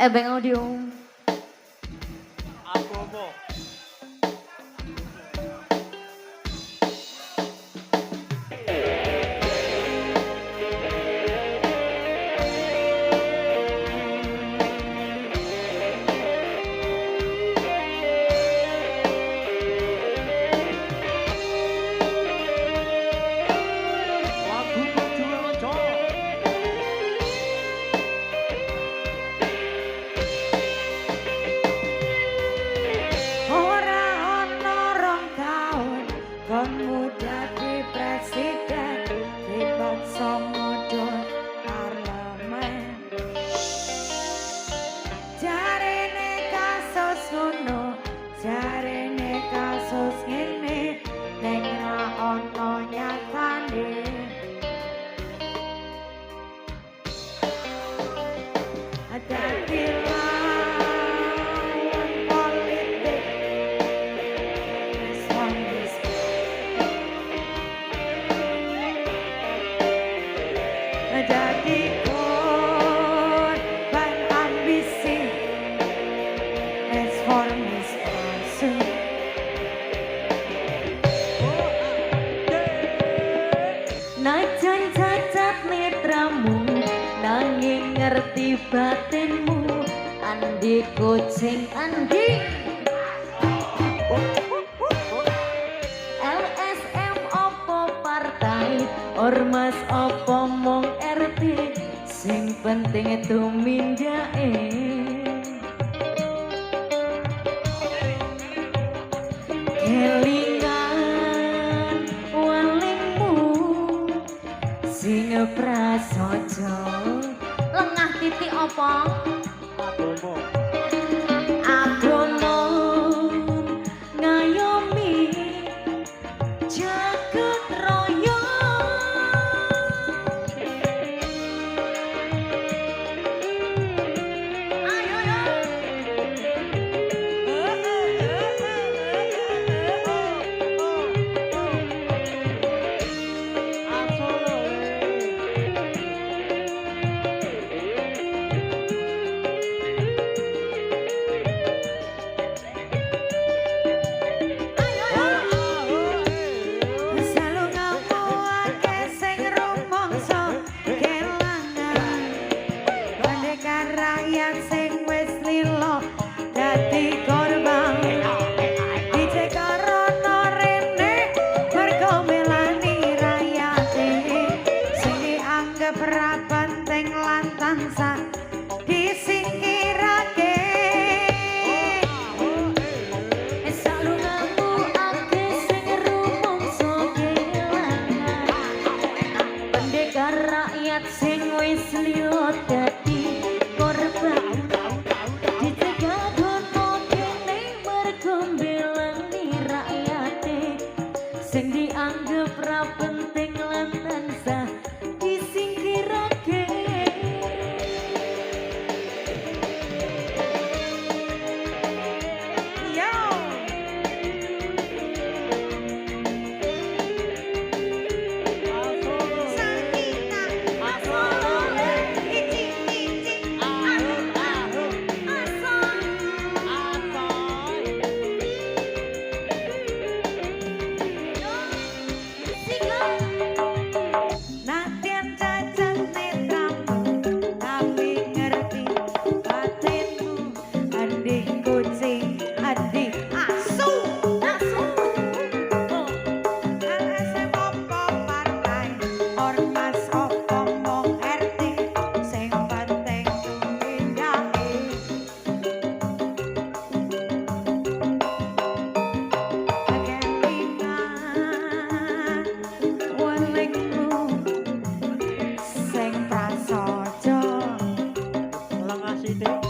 Ebeng Audio. Abomo. Najan cacat netramu nanging ngerti batinmu andi kucing andi LSM opo partai ormas opo mong RT sing penting itu mindake kelingan walingmu sing prasaja lengah titik apa Abomo. Abomo ngayomi jagat raya ayo yo rakyat sing wis lilo dadi korban dicek karana rene mergo melani rakyate sing dianggap ra penting lan tansah disingkirake salungamu ake sing rumangsa kelangan pendekar rakyat sing wis lilo dadi sing dianggap ra penting lan tansah disingkirake yo sakita asolole ici ahum ason Siti.